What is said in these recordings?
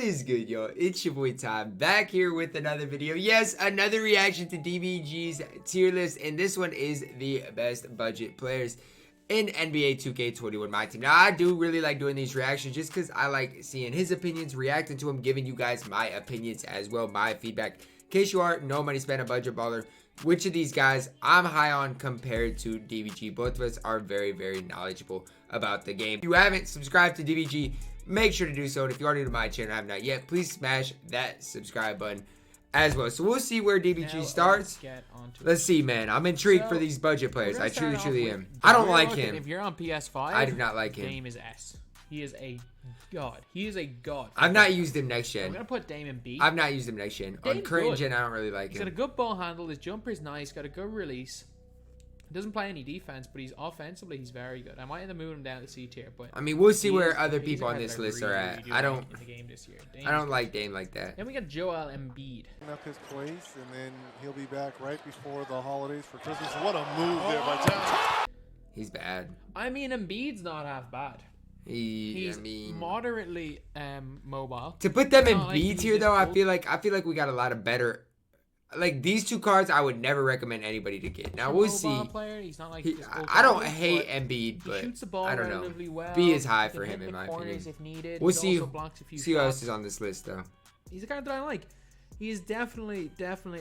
is good, yo? It's your boy Tom, back here with another video. Yes, another reaction to DBG's tier list, and this one is the best budget players in NBA 2K21 MyTEAM. Now, I do really like doing these reactions just because I like seeing his opinions, reacting to him, giving you guys my opinions as well, my feedback. In case you are no money spent, a budget baller, which of these guys I'm high on compared to DBG. Both of us are very, very knowledgeable about the game. If you haven't subscribed to DBG, make sure to do so. And if you are new to my channel and have not yet, please smash that subscribe button as well. So we'll see where DBG starts. Let's see, man. I'm intrigued for these budget players. I truly am. I don't like him. If you're on PS5, I do not like him. Dame is S. He is a god. He is a god. I've not used him next gen. I'm gonna put Dame in B. I've not used him next gen. On current gen, I don't really like him. He's got a good ball handle. His jumper is nice. Got a good release. Doesn't play any defense, but he's offensively he's very good. I might end up moving him down to C tier, but I mean we'll see where other people on this list are at. I don't in the game this year. I don't like Dame like that. Then we got Joel Embiid. Up his place, and then he'll be back right before the holidays for Christmas. What a move there by Tom. He's bad. I mean Embiid's not half bad. He's moderately mobile. To put them in B tier though, I feel like we got a lot of better. Like these two cards, I would never recommend anybody to get. Now we'll see. He's not like I don't hate Embiid, but shoots the ball I don't know. Well. B is high for him in my opinion. If needed. We'll see. See who else is on this list though. He's a card that I like. He is definitely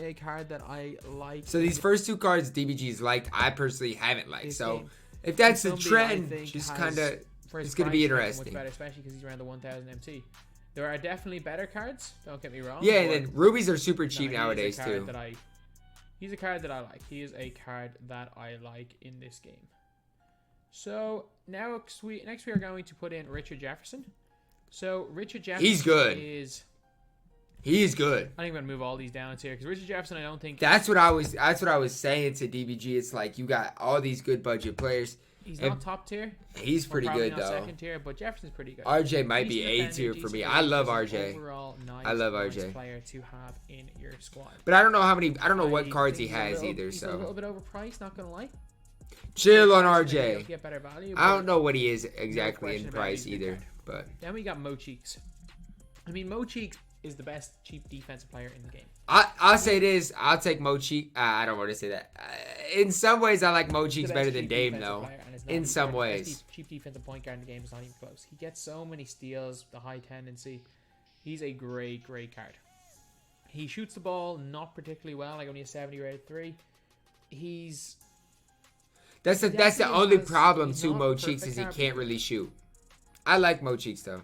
a card that I like. So these first two cards DBG's liked, I personally haven't liked. So if that's the trend, just kind of it's gonna be interesting. Much better, especially because he's around the 1000 MT. There are definitely better cards. Don't get me wrong. Yeah, and then rubies are super cheap nowadays too. He's a card that I like. He is a card that I like in this game. So next we are going to put in Richard Jefferson. So Richard Jefferson, he's good. He's good. I think I'm gonna move all these down here because Richard Jefferson, I don't think that's what I was saying to DBG. It's like you got all these good budget players. He's not top tier. He's pretty good though. Second tier, but Jefferson's pretty good. RJ might be A tier for me. I love RJ. Overall, nice, I love RJ. Player to have in your squad. But I don't know how many. I don't know what cards he has either. He's a little bit overpriced. Not gonna lie. Chill on RJ. Get better value, I don't know what he is exactly in price either. But then we got Mo Cheeks. I mean, Mo Cheeks is the best cheap defensive player in the game. I'll say this. I'll take Mo Cheeks. I don't want to say that. In some ways, I like Mo Cheeks better than Dame, though. In some ways. Cheap defensive point guard in the game is not even close. He gets so many steals, the high tendency. He's a great card. He shoots the ball not particularly well, like only a 70 rated 3. That's the only problem to Mo Cheeks is he can't really shoot. I like Mo Cheeks, though.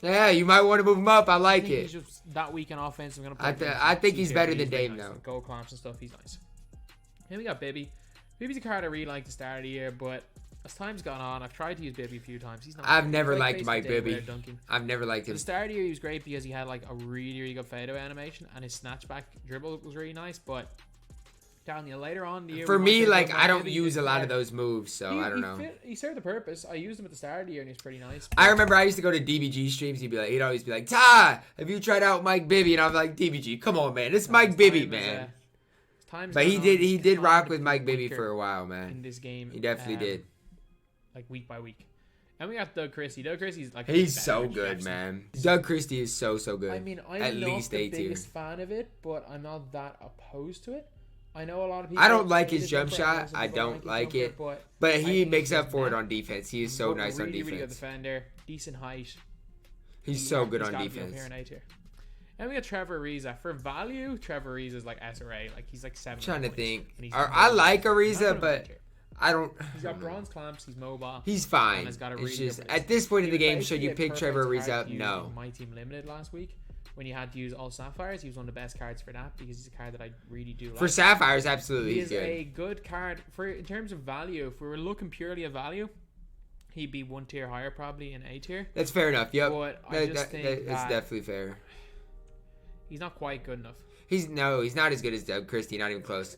Yeah, you might want to move him up. I like it. He's just that weak in offense. I'm gonna I think he's better than Dame, though. Goal clamps and stuff. He's nice. Then we got Bibby. Bibby's a card I really like to start of the year, but as time's gone on, I've tried to use Bibby a few times. He's not. I've never liked Mike Bibby. I've never liked him. The start of the year he was great because he had like a really good fadeaway animation and his snatchback dribble was really nice, but down the later on the year, for me, like I don't use a lot of those moves, so I don't know. He served the purpose. I used him at the start of the year and he's pretty nice. I remember I used to go to DBG streams. He'd always be like, "Ty, have you tried out Mike Bibby?" And I'm like, "DBG, come on, man, it's Mike Bibby, man." But he did rock with Mike Bibby for a while, man. In this game, he definitely did. Like week by week. And we got Doug Christie. Doug Christie's like he's so good, man. Doug Christie is so good. I mean, I'm not the biggest fan of it, but I'm not that opposed to it. I know a lot of people. I don't like his jump shot. I don't like it, but he makes up for it on defense. He is so nice on defense. Really good defender, decent height. He's so good on defense. And we got Trevor Ariza. For value, Trevor Ariza is like SRA. Like he's like 7. I'm trying to think. I like Ariza, but I don't. He's got bronze clamps. He's mobile. He's fine. It's just at this point in the game, should you pick Trevor Ariza up? No. My team limited last week. When you had to use all sapphires, he was one of the best cards for that because he's a card that I really do like. For sapphires, absolutely, he is a good card. In terms of value, if we were looking purely at value, he'd be one tier higher probably in A tier. That's fair enough. Yep, but I just think that's definitely fair. He's not quite good enough. He's not as good as Doug Christie. Not even close.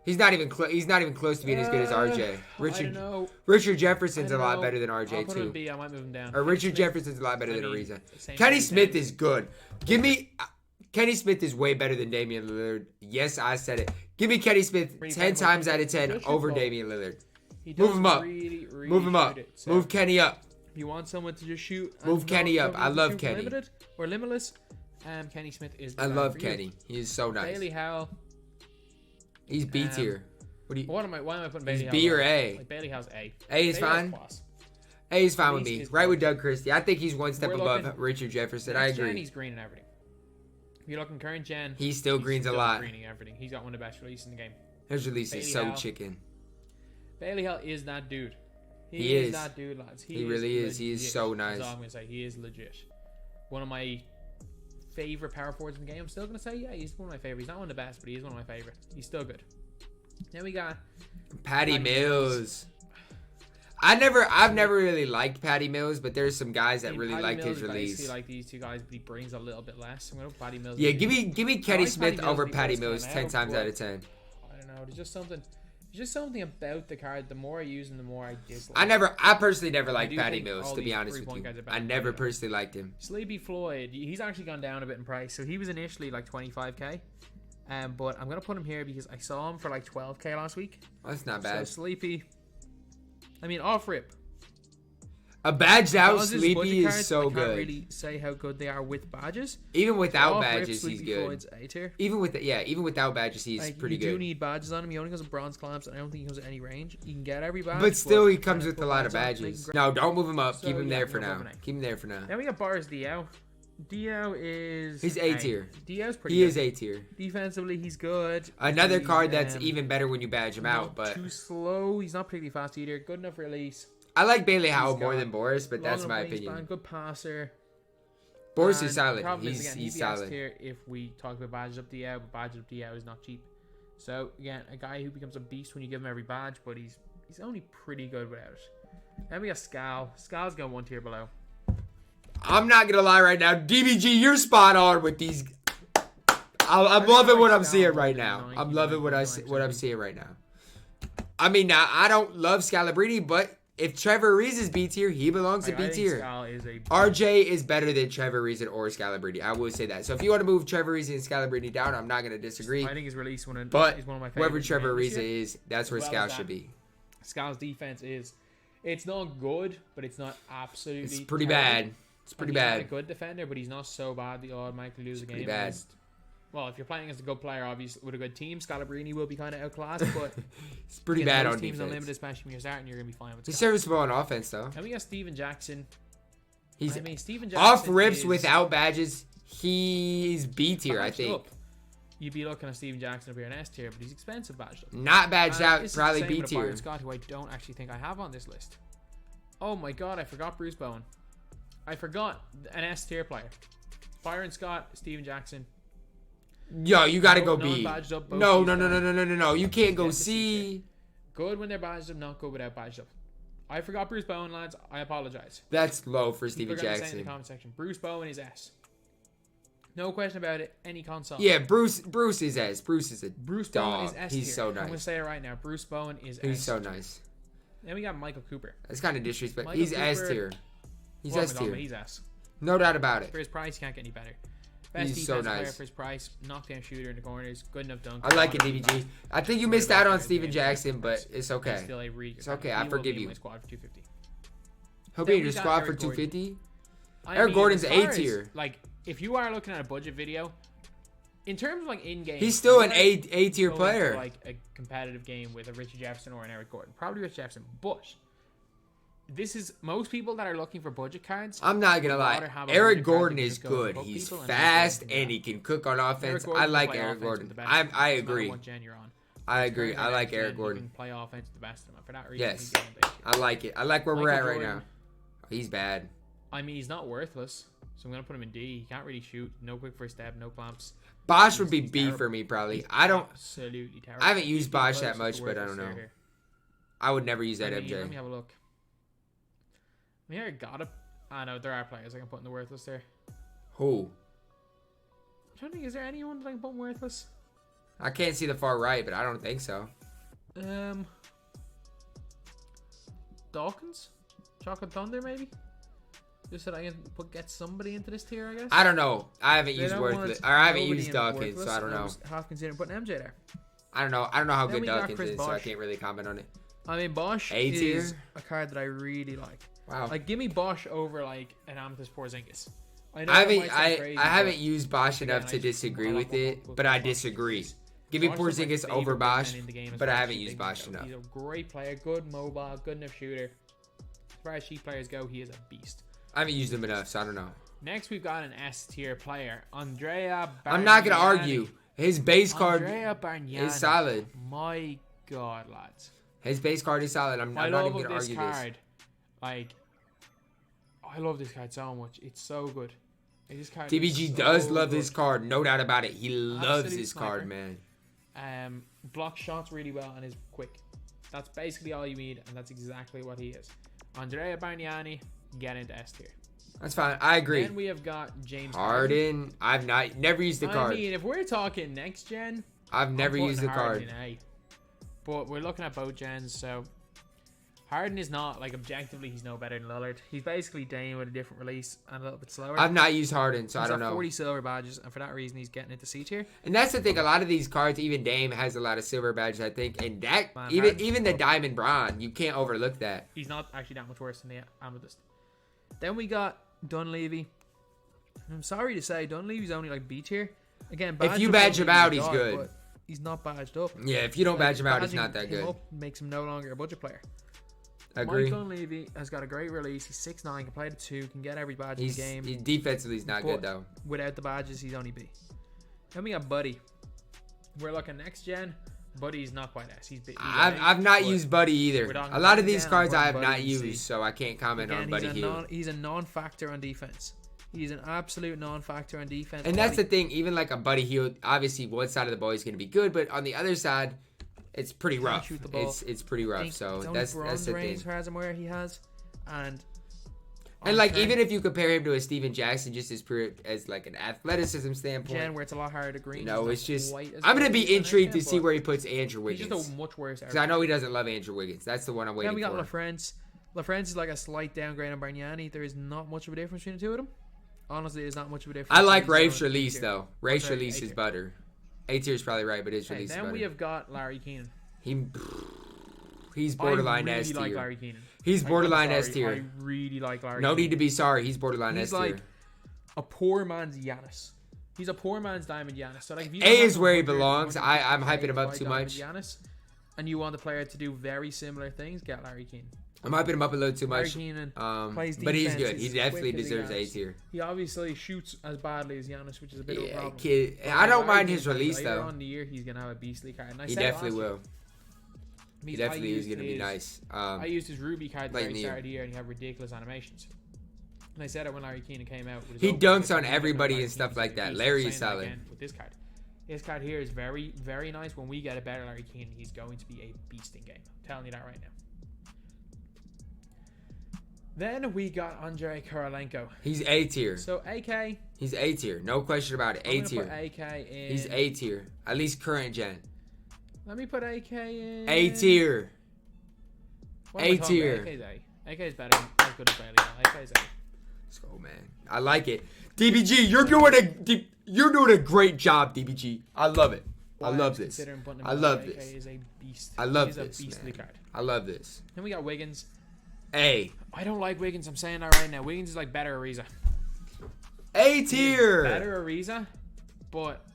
He's not even close to being as good as RJ. Richard Jefferson's a lot better than RJ too. B. I might move him down. Or Richard Jefferson's a lot better than Ariza. Kenny Smith is good. Give me Kenny Smith is way better than Damian Lillard. Yes, I said it. Give me Kenny Smith 10 times out of 10 over Damian Lillard. Move him up. Move him up. Move Kenny up. If you want someone to just shoot, Move Kenny up. I love Kenny. Limited or limitless. Kenny Smith is. I love Kenny. He is so nice. Bailey Howell. He's B tier. Why am I putting Bailey Howell? B or A? Like Bailey Howell's A. A is fine. A is fine with me. Right with Doug Christie. I think he's one step above Richard Jefferson. I agree. He's green and everything. If you're looking current gen, he still greens a lot. Greening everything. He's got one of the best releases in the game. His release is so chicken. Bailey Howell is that dude. He is that dude, lads. He really is. He is so nice. That's all I'm gonna say. He is legit. One of my favorite power forwards in the game. I'm still gonna say, yeah, he's one of my favorites. He's not one of the best, but he is one of my favorite. He's still good. Then we got Paddy Mills. I've never really liked Paddy Mills, but there's some guys that really liked his release. Basically like these two guys, but he brings a little bit less. I'm gonna put Paddy Mills. Yeah, give me Kenny Smith over Paddy Mills 10 times out of 10. I don't know. There's just something about the card. The more I use him, the more I dislike. I personally never liked Paddy Mills, to be honest with you. I never personally liked him. Sleepy Floyd, he's actually gone down a bit in price. So he was initially like 25k. But I'm gonna put him here because I saw him for like 12k last week. That's not bad. So Sleepy. I mean, off rip. A badged out Sleepy is so good. I can't really say how good they are with badges. Even without badges, he's good. Floyd's A tier. Even without badges, he's pretty good. You do need badges on him. He only comes with bronze clamps, and I don't think he comes with any range. You can get every badge. But still, he comes with a lot of badges. No, don't move him up. Keep him there for now. Keep him there for now. Then we got Bars Dio. Dio is... He's A tier. Dio's pretty good. He is A tier. Defensively, he's good. Another card that's even better when you badge him out, but... Too slow. He's not particularly fast either. Good enough release. I like Bailey Howell more than Boris, but that's my opinion. Good passer. Boris is solid. He's solid. Here if we talk about badges up Dio, but badges up Dio is not cheap. So, again, a guy who becomes a beast when you give him every badge, but he's only pretty good without it. Then we got Skal. Skal's got one tier below. I'm not gonna lie right now, DBG, you're spot on with these. I'm loving what I'm seeing right now. I'm loving what I'm seeing right now. I mean, now I don't love Scalabrini, but if Trevor Ariza is B tier, he belongs to B tier. RJ is better than Trevor Ariza or Scalabrini. I will say that. So if you want to move Trevor Ariza and Scalabrini down, I'm not gonna disagree. I think his release is one of my favorites. Whoever Trevor Ariza is, that's where Skal should be. Skal's defense it's not good, but it's not absolutely. It's pretty bad. It's pretty bad. He's not a good defender, but he's not so bad that you'll automatically lose a game. Pretty bad. Well, if you're playing against a good player, obviously with a good team, Scalabrini will be kind of outclassed, but it's pretty bad on teams defense. Unlimited, especially when you're starting, you're gonna be fine with. He's serviceable on offense, though. And we got Steven Jackson. Steven Jackson off rips without badges. He's B tier, I think. You'd be looking at Steven Jackson up here in S tier, but he's expensive badged up. Not badged out, probably B tier. Byron Scott, who I don't actually think I have on this list. Oh my god, I forgot Bruce Bowen. I forgot an S tier player. Byron Scott, Steven Jackson. Yo, you gotta go B. No. You can't go C. Good when they're badged up, not good without badged up. I forgot Bruce Bowen, lads. I apologize. That's low for Steven Jackson. Say in the comment section. Bruce Bowen is S. No question about it. Any console. Yeah, Bruce is S. Bruce is a Bruce dog. Bowen is S He's tier. so nice. I'm gonna say it right now. Bruce Bowen is S. He's so nice. Then we got Michael Cooper. That's kind of disrespectful. He's S tier. He's S tier. He's S. No doubt about it. For his price, he can't get any better. Best He's so nice. Player for his price, knockdown shooter in the corners, good enough dunk. I like it, DBG. I think you missed out on Steven Jackson, but it's okay. Still a really it's okay. I forgive you. Squad for 250. He'll be in your squad for 250. Eric Gordon's A tier. Like, if you are looking at a budget video, in terms of like in game, he's still an A tier player. Like a competitive game with a Richard Jefferson or an Eric Gordon, probably Richard Jefferson, but. This is most people that are looking for budget cards. I'm not gonna lie. Eric Gordon is good. He's fast and he can cook on offense. I like Eric Gordon. I agree. I agree. I like Eric Gordon. Play offense the best of them. For that reason, yes, I like it. I like where we're at right now. He's bad. I mean, he's not worthless, so I'm gonna put him in D. He can't really shoot. No quick first step. No clamps. Bosch would be B for me probably. I don't. Absolutely terrible. I haven't used Bosch that much, but I don't know. I would never use that MJ. Let me have a look. Yeah, I got it. I know there are players I can put in the worthless there. Who? I'm trying to think, is there anyone that I can put in worthless? I can't see the far right, but I don't think so. Dawkins? Chocolate Thunder, maybe? Just that I can get somebody into this tier, I guess. I don't know. I haven't used worthless, or I haven't used Dawkins, so I don't know. Half considering putting MJ there. I don't know. I don't know how good Dawkins is, so I can't really comment on it. I mean, Bosch is a card that I really like. Wow. Like, give me Bosch over like an Amethyst Porzingis. I haven't used Bosch enough to disagree with it, but I disagree. Give me Porzingis over Bosch, but I haven't used Bosch enough. He's a great player, good mobile, good enough shooter. As far as cheap players go, he is a beast. I haven't used him enough, so I don't know. Next, we've got an S tier player, Andrea Bargnani. I'm not gonna argue. His base card is solid. My God, lads. His base card is solid. I'm not even gonna argue this. Like, I love this card so much. It's so good. This card DBG does love this card, no doubt about it. He loves this card, man. Blocks shots really well and is quick. That's basically all you need, and that's exactly what he is. Andrea Bargnani, get into S tier. That's fine. I agree. Then we have got James Harden. I've never used the card. I mean, if we're talking next gen, I've never used the card. But we're looking at both gens, so Harden is not, like, objectively, he's no better than Lillard. He's basically Dame with a different release and a little bit slower. I've not used Harden, so I don't know. 40 silver badges, and for that reason, he's getting into C tier. And that's the thing. A lot of these cards, even Dame has a lot of silver badges, I think. And that, even the Diamond Bronze, you can't overlook that. He's not actually that much worse than the Amethyst. Then we got Dunleavy. I'm sorry to say, Dunleavy's only like B tier. Again, if you badge him out, he's good. But he's not badged up. Yeah, if you don't badge him out, he's not that good. Makes him no longer a budget player. Agree. Mike Dunleavy has got a great release. He's 6'9", can play the 2, can get every badge in the game. Defensively, he's not good, though. Without the badges, he's only B. Then we got Buddy. We're looking next gen. Buddy's not quite S. He's I've not used Buddy either. A lot of these cards I have not used, so I can't comment on Buddy here. He's a non-factor on defense. He's an absolute non-factor on defense. And that's the thing. Even like a Buddy Hield, obviously one side of the ball is going to be good, but on the other side, it's pretty rough. It's pretty rough. So that's the thing. Where he has, and like even if you compare him to a Steven Jackson, just as like an athleticism standpoint, where it's a lot harder to green. No, it's just I'm gonna be intrigued to see where he puts Andrew Wiggins. He's just a much worse. Because I know he doesn't love Andrew Wiggins. That's the one I'm waiting for. Then we got LaFrance. LaFrance is like a slight downgrade on Bargnani. There is not much of a difference between the two of them. Honestly, there's not much of a difference. I like Rafe's release though. Rafe's release is better. A tier is probably right, but his release is better. Then we have got Larry Keenan. He's borderline S tier. Like Larry Keenan. He's borderline S tier. I really like Larry. No need to be sorry. He's borderline S tier. He's like a poor man's Giannis. He's a poor man's Diamond Giannis. So like, if you A is where he belongs. I'm hyping him up too much. Giannis, and you want the player to do very similar things, get Larry Keenan. I'm hyping him up a little too much. Larry Keenan plays defense, but he's good. He definitely deserves A tier. He obviously shoots as badly as Giannis, which is a bit of a problem. I don't mind his release later though. On the year, he's gonna have a beastly card. He definitely will. He definitely is going to be nice. I used his Ruby card at the very start of the year, and he had ridiculous animations. And I said it when Larry Keenan came out. He dunks on everybody and stuff like that. Larry is solid. With this card. This card here is very, very nice. When we get a better Larry Keenan, he's going to be a beast in game. I'm telling you that right now. Then we got Andre Kuralenko. He's A tier. So AK. He's A tier. No question about it. A tier. AK in. He's A tier. At least current gen. Let me put AK in. A tier. A tier. AK's A. AK is better. As good as Bailey. AK's A. Let's go, man. I like it. DBG, you're doing a great job, DBG. I love it. I love this. I love this. AK is a beast. I love this, a beastly card. I love this. Then we got Wiggins. A. I don't like Wiggins. I'm saying that right now. Wiggins is like better Ariza. A tier. Better Ariza, but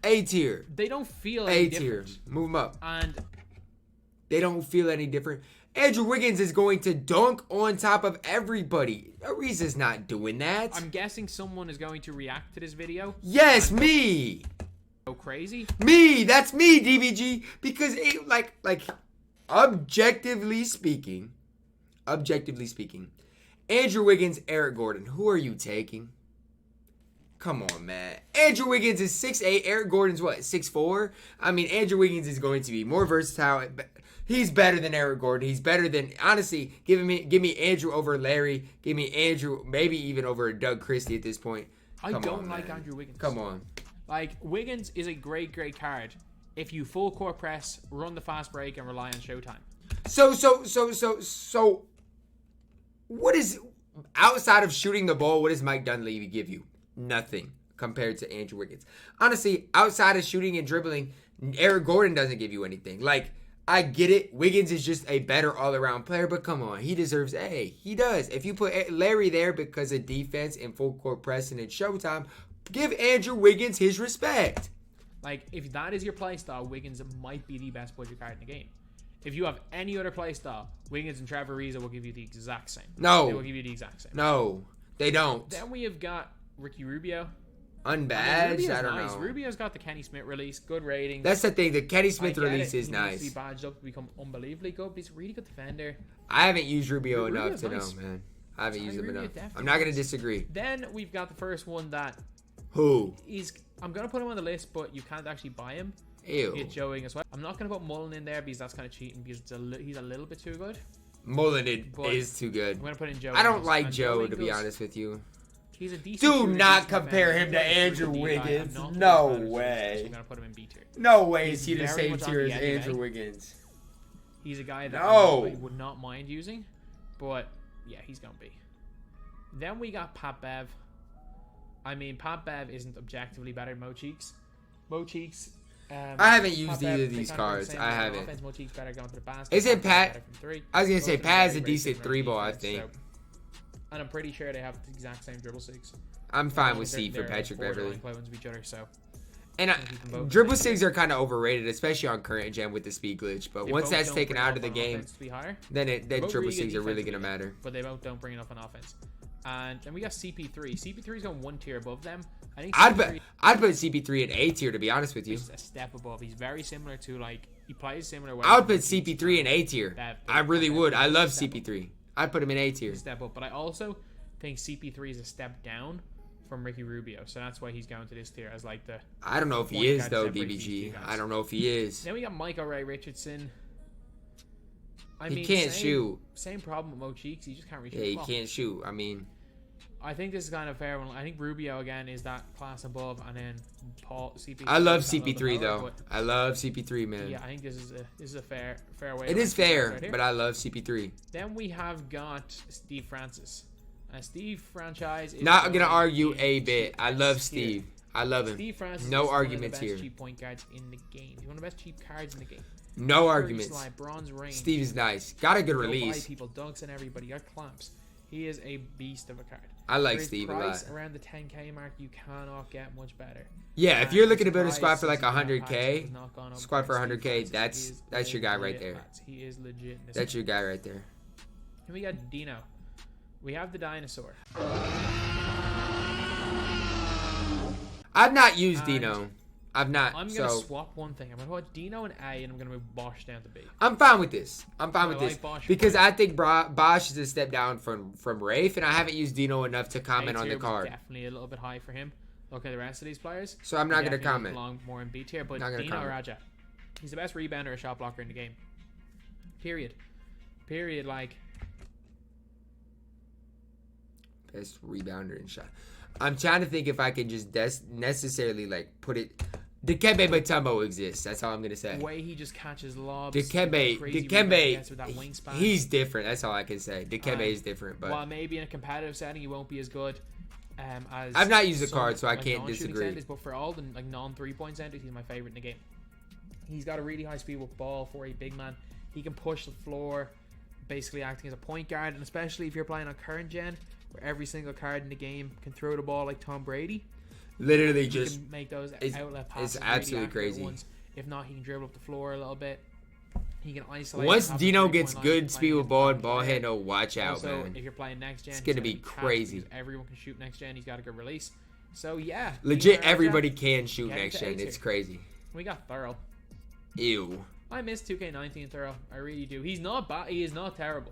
A tier. They don't feel any tier. Move them up. And they don't feel any different. Andrew Wiggins is going to dunk on top of everybody. Ariza's not doing that. I'm guessing someone is going to react to this video. Yes, me. Go crazy. Me. That's me, DBG. Because it, like objectively speaking, Andrew Wiggins, Eric Gordon. Who are you taking? Come on, man. Andrew Wiggins is 6'8". Eric Gordon's what, 6'4"? I mean, Andrew Wiggins is going to be more versatile. He's better than Eric Gordon. He's better than, honestly, give me Andrew over Larry. Give me Andrew, maybe even over Doug Christie at this point. I don't like Andrew Wiggins. Come on. Like, Wiggins is a great, great card if you full court press, run the fast break, and rely on showtime. So, what is, outside of shooting the ball, what does Mike Dunleavy give you? Nothing compared to Andrew Wiggins. Honestly, outside of shooting and dribbling, Eric Gordon doesn't give you anything. Like, I get it. Wiggins is just a better all-around player, but come on. He deserves A. He does. If you put Larry there because of defense and full court pressing and showtime, give Andrew Wiggins his respect. Like, if that is your playstyle, Wiggins might be the best budget card in the game. If you have any other playstyle, Wiggins and Trevor Ariza will give you the exact same. No. They will give you the exact same. No, they don't. Then we have got Ricky Rubio. Unbadged? I don't know. Rubio's got the Kenny Smith release, good ratings. That's the thing. The Kenny Smith release is he nice. Needs to be badged up to become unbelievably good, but he's a really good defender. I haven't used Rubio Rubio's enough to nice. know, man. I haven't used him Rubio enough. definitely I'm not going to nice. disagree. Then we've got the first one that Who? I'm going to put him on the list, but you can't actually buy him. Ew. It's showing as well. I'm not going to put Mullen in there because that's kind of cheating because he's a little bit too good. Mullen But is too good. I'm going to put in Joe. I don't Ingles. like And Joe, to be Ingles, honest with you. He's a decent Do shooter, not decent compare defender. him to He's Andrew a D guy. Wiggins. I'm not gonna No put him in way. I'm going to put him in B tier. No way He's is he the very same much on tier the as NBA. Andrew Wiggins. He's a guy that No. I would not mind using, but yeah, he's going to be. Then we got Pat Bev. I mean, Pat Bev isn't objectively better than Mo Cheeks. Mo Cheeks. I haven't used Pat either Bev, of they these kind of play the cards. same I level of haven't. offense. Mo Cheeks better going to the basket. Isn't Pat? Better from three. I was gonna Both say of them Pat has very, a very decent similar three ball. I defense, think. so- and I'm pretty sure they have the exact same dribble six. I'm fine with They're- C for they're Patrick borderline Beverly. clones of each other, so And keep them both. dribble sigs are kind of overrated, especially on current gen with the speed glitch. But They once both that's don't taken bring out enough of the on game, offense to be higher, then both dribble really good sigs are really defensively, gonna matter. but they both don't bring enough on offense. And then we got CP3. CP3 is going one tier above them. I think CP3 I'd put CP3 in A tier, to be honest with you. is a step above. He's very similar to, like, he plays similar way. I would put CP3 in A tier. That- I really that- would. I love step up. CP3. I'd put him in A tier. Step up, but I also think CP3 is a step down from Ricky Rubio, so that's why he's going to this tier as like the. I don't know if he Point is guard though, separates these DBG. two guys. I don't know if he is. Then we got Ray Richardson. I He mean, can't same, shoot. Same problem with Mo Cheeks. He just can't reach. Yeah, he can't shoot. I mean, I think this is kind of fair one. I think Rubio again is that class above, and then Paul CP3. I love is that little CP3 bit lower, though. but I love CP3, man. yeah, I think this is a fair way. It to is rank these guys fair, right here. but I love CP3. Then we have got Steve Francis. Steve Franchise is Not gonna going argue in a bit. I love tier. Steve. I love him. Steve Francis No is arguments one of the best here. cheap point guards in the game. He's one of the best cheap cards in the game. No Curry arguments. slide, bronze range. Steve is nice. Got a good Go by release. people, dunks and everybody. Got clamps. He is a beast of a card. I like For his Steve a price lot. around the 10K mark, you cannot get much better. Yeah, if And you're looking to his build a squad price for like since he got 100K, has not gone up squad for Steve 100K, Francis that's is your guy right legit, there. lads. He is legit. In this That's game. your guy right there. And we got Dino. We have the dinosaur. I've not used And Dino. I've not. I'm gonna So swap one thing. I'm gonna put Dino in A, and I'm gonna move Bosch down to B. I'm fine with this. I'm fine I with like this Bosch because more. I think Bosch is a step down from Rafe, and I haven't used Dino enough to comment A on the tier was card. Definitely a little bit high for him. Look at the rest of these players. So I'm not He gonna definitely comment. belong more in B tier, but Not gonna Dino comment. Raja, he's the best rebounder or shot blocker in the game. Period. Like, Best rebounder and shot. I'm trying to think if I can just necessarily like put it. Dikembe Mutombo exists. That's all I'm gonna say. the way he just catches lobs. Dikembe, crazy rebound he gets with that Dikembe, wingspan. he's different. That's all I can say. Dikembe is different, but While maybe in a competitive setting he won't be as good. As I've not used the some, card, so I like, can't non-shooting disagree. Centers, but for all the like non-3-point centers, he's my favorite in the game. He's got a really high speed with ball for a big man. He can push the floor, basically acting as a point guard, and especially if you're playing on current gen, where every single card in the game can throw the ball like Tom Brady. literally He just can make those it's- outlet passes. it's absolutely really accurate crazy. ones. If not, he can dribble up the floor a little bit. He can isolate. once have a Dino 3-point gets line good playing speed with against ball a and ball player. handle, watch out, Also, man. if you're playing next gen, It's gonna he's be catch crazy. because everyone can shoot next gen. He's got a good release. So yeah, Legit, Dino Raja, everybody can shoot Yeah, next he's a gen. A tier. It's crazy. We got Thurl. Ew. I miss 2K19 Thurl. I really do. He's not bad. He is not terrible.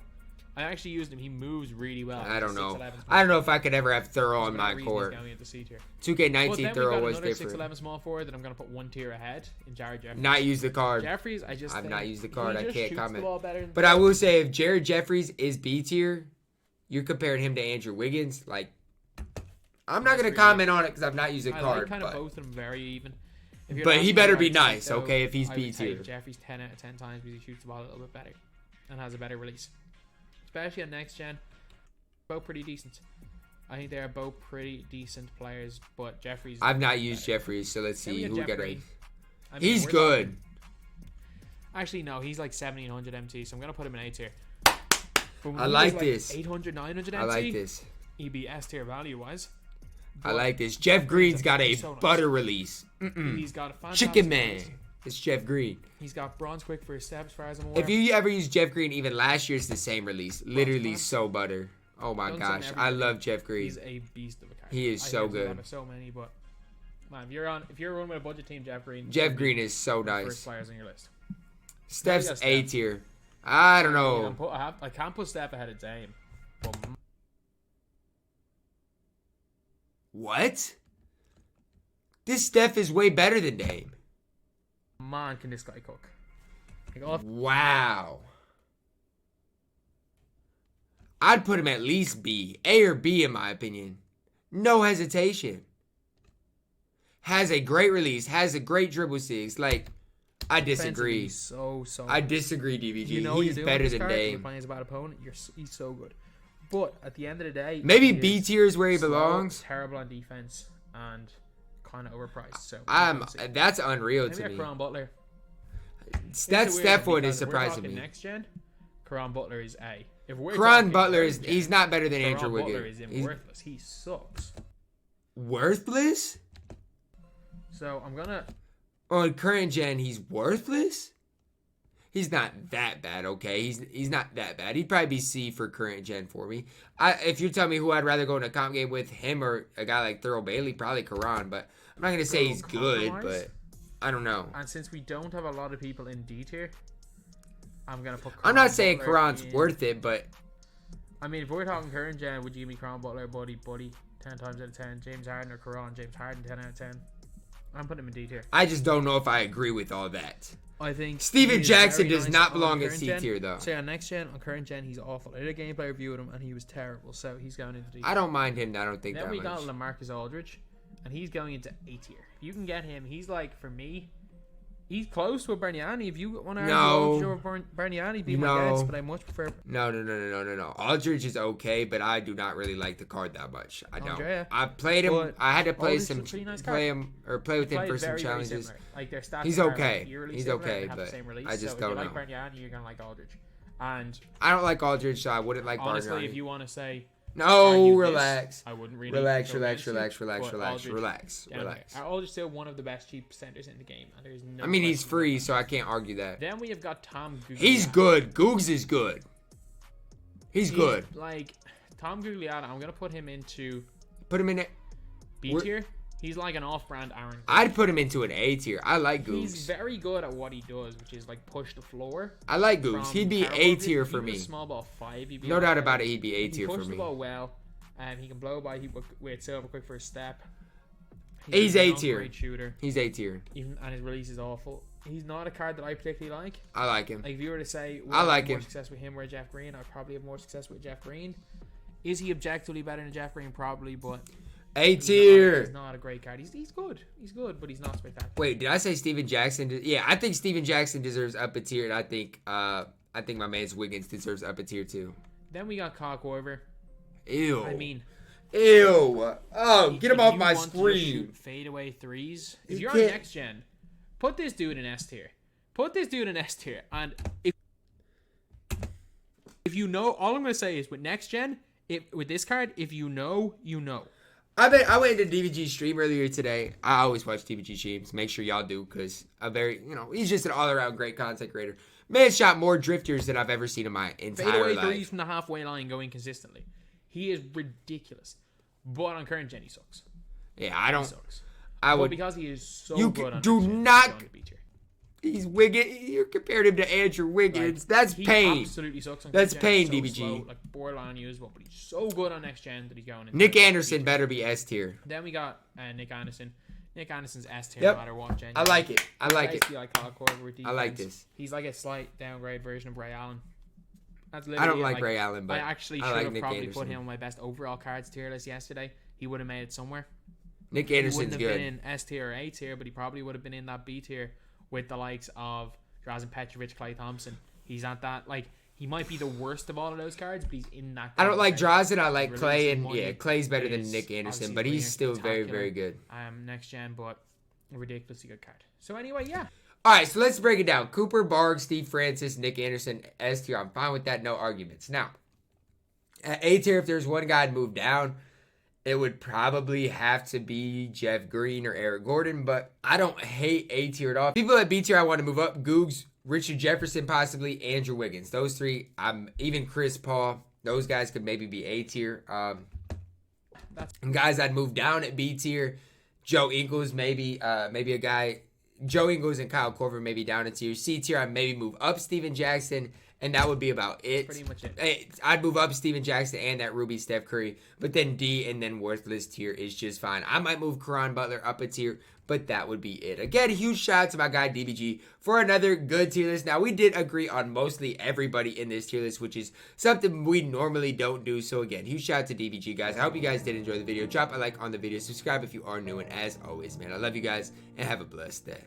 I actually used him. He moves really well. I don't know. 6'11" I don't know if I could ever have Thorough on There's my no reason he's court. going into C tier. 2K19 But then Thorough we got was another different. 6'11" small forward that I'm going to put one tier ahead in Jared Jeffries. Not use the card. Jeffries, I just I've think not used the card. he I just can't shoots comment. The ball better than But I will say, if Jared Jeffries is B tier, you're comparing him to Andrew Wiggins. Like, I'm not That's gonna really- comment on it because I've not used the I card. like kind of but both of them very even. If you're But asking he me better where be I'd take, nice, though, okay, if he's I B would take tier. Jeffries 10 out of 10 times because he shoots the ball a little bit better and has a better release. Especially on next gen. Both pretty decent. I think they are both pretty decent players, but Jeffries. I've not used Jeffries, so let's Then see we who got got Jeff a. Green. I mean, He's we're good. Actually, no, he's like 1700 MT, so I'm gonna put him in A tier. I like this. 800, 900 MT. I like this. He'd be S tier value wise. I like this. Jeff Green's got a butter release. He's got a fantastic Chicken man. release. It's Jeff Green. He's got bronze quick for his steps, as far as I'm aware. If you ever use Jeff Green, even last year, it's the same release. Literally so butter. Oh my gosh, I love Jeff Green. He's a beast of a card. He is so good. Out of so many, but man, if you're running with a budget team, Jeff Green. Jeff Green is so nice. First players on your list. Steph's A tier. I don't know. I can't put Steph ahead of Dame. But what? This Steph is way better than Dame. man, can this guy cook? Wow. I'd put him at least B. A or B in my opinion. No hesitation. Has a great release. Has a great dribble six. Like, I disagree. I disagree, DBG. You know he's better than Dame. You're playing as a bad opponent. He's so good. But at the end of the day, maybe B tier is where he belongs. Terrible on defense and kind of overpriced. So that's unreal maybe to me. Kuralenko Butler. That Steph one is surprising me. Next gen, Kuralenko Butler is A. If we're Kuralenko Butler is he's not better than Andrew Butler Wiggins. is worthless. He sucks. Worthless? So I'm gonna. On current gen, he's worthless. He's not that bad, okay? He's not that bad. He'd probably be C for current gen for me. If you tell me who I'd rather go in a comp game with, him or a guy like Thurl Bailey, probably Karan. But I'm not gonna say he's good, but I don't know. And since we don't have a lot of people in D tier, I'm gonna put. I'm not saying Karan's worth it, but I mean, if we're talking current gen, would you give me Kuralenko Butler, buddy, 10 times out of 10? James Harden or Karan? James Harden, 10 out of 10. I'm putting him in D tier. I just don't know if I agree with all that. I think Steven Jackson does not belong in C tier, though. So on next gen, on current gen, he's awful. I did a gameplay review with him, and he was terrible. So he's going into D tier. I don't mind him. I don't think that much. Then we got Lamarcus Aldridge, and he's going into A tier. If you can get him, he's like, for me, he's close to a Berniani. If you want to argue Berniani, be my guess, but I much prefer. No. Aldridge is okay, but I do not really like the card that much. I don't. Andrea, I played him. I had to play play with him for some challenges. Like their stats he's okay. He's okay, but I just don't know. If you like Berniani, you're gonna like Aldridge. And I don't like Aldridge, so I wouldn't like honestly, Berniani. if you want to say. No, relax. I wouldn't really relax. Aldridge still one of the best cheap centers in the game, and there's no. I mean, he's free, so I can't argue that. Then we have got Tom Gugliotta. He's good. Googs is good. He's good. Like Tom Gugliotta, I'm gonna put him into. Put him in it. B tier. He's like an off-brand Aaron. I'd put him into an A tier. I like Googs. He's very good at what he does, which is like push the floor. I like Googs. He'd be A tier for me. Small ball 5. He'd be no doubt about it. He'd be A tier for me. He push the ball well, and he can blow by. With silver quick for a step. He's A tier. Great shooter. He's A tier. And his release is awful. He's not a card that I particularly like. I like him. Like if you were to say, I like him. More success with him or Jeff Green, I'd probably have more success with Jeff Green. Is he objectively better than Jeff Green? Probably, but. A tier. He's not a great card. He's good. He's good, but he's not spectacular. Wait, did I say Steven Jackson? Yeah, I think Steven Jackson deserves up a tier, and I think my man's Wiggins deserves up a tier too. Then we got Kyle Korver. Ew. I mean, ew. Oh, get him off my screen. Fadeaway threes. If you're on next gen, put this dude in S tier. And if you know, all I'm gonna say is with next gen, with this card, if you know, you know. I went into DBG stream earlier today. I always watch DBG streams. Make sure y'all do, because he's just an all-around great content creator. Man shot more drifters than I've ever seen in my entire fadeaway life. Threes from the halfway line going consistently. He is ridiculous. But on current gen, he sucks. Yeah, I don't. He sucks. But because he is so good on do next gen, not. He's Wiggins. You compared him to Andrew Wiggins. Like, that's pain. He absolutely sucks on That's pain, so DBG. Slow, like borderline usable, but he's so good on next gen that he's going. Nick Anderson better be S tier. Then we got Nick Anderson. Nick Anderson's S tier no matter what gen. I like it. I like it. Like Kyle Korver with defense. I like this. He's like a slight downgrade version of Ray Allen. That's I don't like Ray Allen, but I actually should have probably put him on my best overall cards tier list yesterday. He would have made it somewhere. Nick Anderson's good. He wouldn't have good. been in S tier or A tier, but he probably would have been in that B tier with the likes of Drazen Petrovic, Klay Thompson. He's not that, like, he might be the worst of all of those cards, but he's in that. I don't like Drazen. I like Klay, and Klay's better than Nick Anderson, but he's still very, very good. Next gen, but a ridiculously good card. So anyway, yeah. All right, so let's break it down. Cooper, Barg, Steve Francis, Nick Anderson, S tier. I'm fine with that. No arguments. Now, at A tier, if there's one guy I'd move down, it would probably have to be Jeff Green or Eric Gordon, but I don't hate A tier at all. People at B tier I want to move up: Googs, Richard Jefferson, possibly Andrew Wiggins. Those three, even Chris Paul. Those guys could maybe be A tier. And guys I'd move down at B tier: Joe Ingles, maybe a guy. Joe Ingles and Kyle Korver maybe down a tier. C tier, I'd maybe move up Steven Jackson, and that would be about it. Pretty much it. I'd move up Steven Jackson and that Ruby Steph Curry, but then D and then worthless tier is just fine. I might move Caron Butler up a tier, but that would be it. Again, huge shout out to my guy DBG for another good tier list. Now, we did agree on mostly everybody in this tier list, which is something we normally don't do. So again, huge shout out to DBG, guys. I hope you guys did enjoy the video. Drop a like on the video. Subscribe if you are new. And as always, man, I love you guys and have a blessed day.